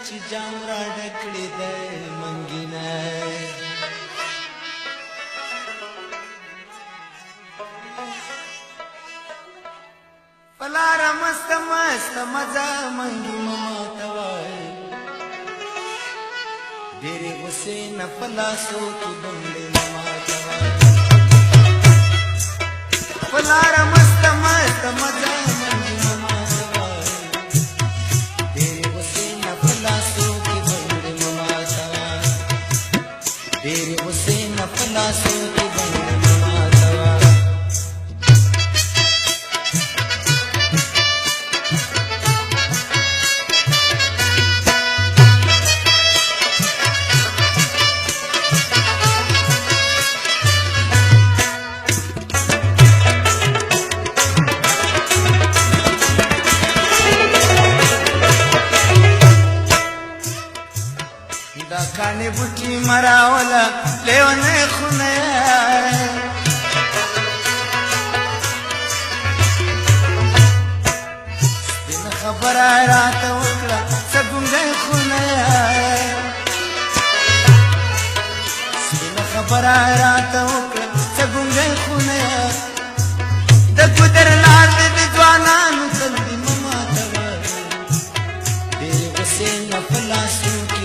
چې جام را ډکړې ده منګینه پلاره مست مست مزه منګي مما ته وایي ډېرې غوسې نه په لاسو کې بنګړې مما ته وایي پلاره مست مست مزه منګي مما ته وایي ډېرې غوسې نه په لاسو کې بنګړې مما ته وایي ډېرې غوسې نه په لاسو کې بنګړې مما ته وایي دا کاڼې بوټي مراوله لیونۍ خونه سپینه خبره راته وکړه څه ګونګۍ خونه سپینه خبره راته وکړه څه ګونګۍ خونه د ګودر لار دې د ځوانانو تل دې مه ماتوه ډېرې غوسې نه په لاسو کې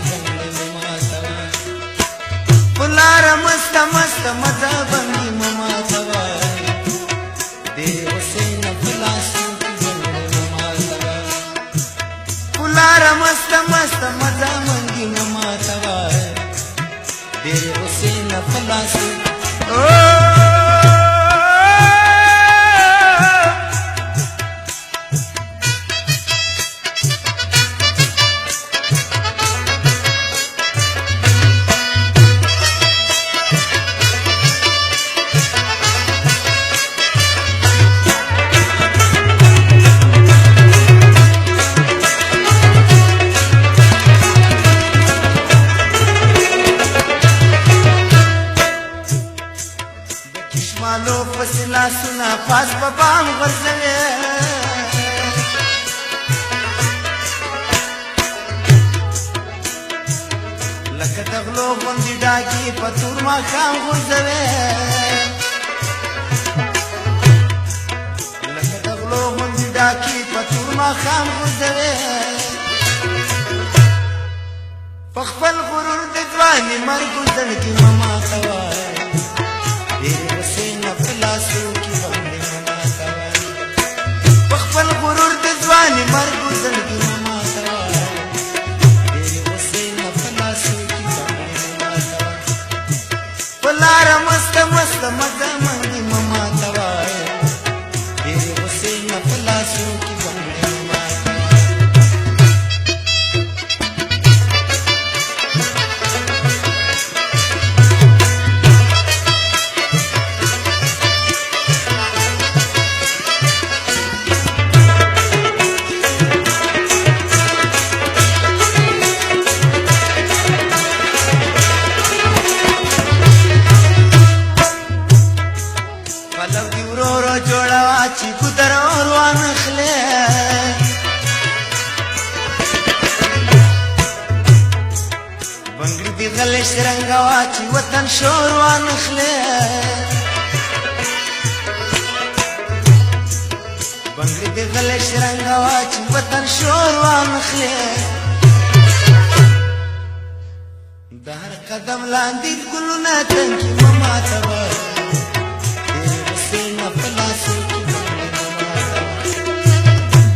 پلاره مست مست مزه بنګي مما ته وایي ډېرې غوسې نه په لاسو کې بنګړې مما ته وایي پلاره مست مست مزه بنګي مما ته وایي ډېرې غوسې نه په لاسو مالو پسې لاسونه پاس په بام غورځوي لکه د غلو غوندې ډاګي په تور ماښام غورځوي لکه د غلو غوندې ډاګي په تور ماښام غورځوي په خپل غرور د ځواني مرګ زړګي مه ماته وایي ډېرې غوسې نه په لاسو کې بنګړې مما ته وایي په خپل غرور د ځواني مرګ زړګي مما ته وایي ډېرې غوسې نه په لاسو کې بنګړې مما ته وایي په لاره مست مست مزه منګي مما ته وایي ډېرې غوسې نه په لاسو کې بنګړې مما ته وایي پلو دی ورو ورو جوړوه چې ګودر اور وانخلې بنګړي دې غلې شرنګوه چې وطن شور وانخلې بنګړي دې غلې شرنګوه چې وطن شور وانخلې د هر قدم لاندې ګلونه تنکي مه ماتوه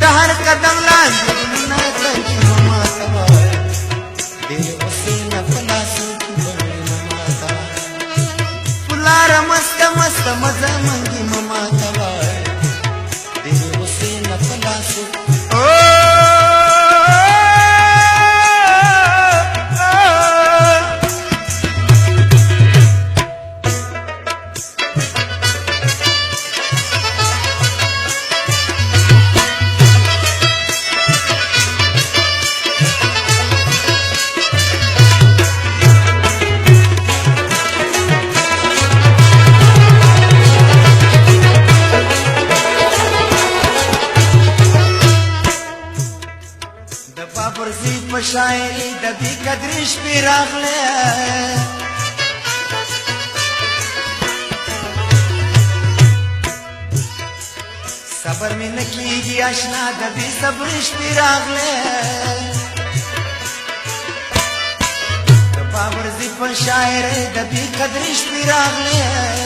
د هر قدم لاندې ګلونه تنکي مه ماتوه ډېرې غوسې نه په لاسو کې بنګړې مه ماتوه پلاره مست مست مزه منګي مه ماتوه ډېرې غوسې نه په لاسو بې قدرې شپې راغلې صبر مې نه کېږي اشنا د بې صبرې شپې راغلې د پاورزي په شاعرۍ د بې قدرې شپې راغلې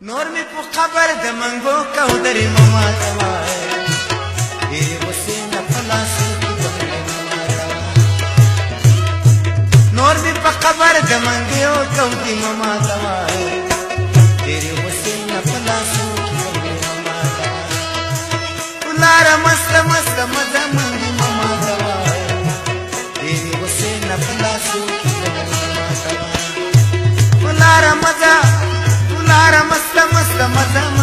نور می په خبر د منګو کودرې مما ته وایي ډېرې غصې نه په لاسو کې بنګړې مما ته وایي نور می په خبر د منګو کودرې مما ته وایي ډېرې غصې نه په لاسو کې بنګړې مما ته وایي ولاره مسته مسته مزه منګې مما ته وایي ډېرې غصې نه په لاسو کې بنګړې مما ته وایي ولاره مزه Masta masta masta masta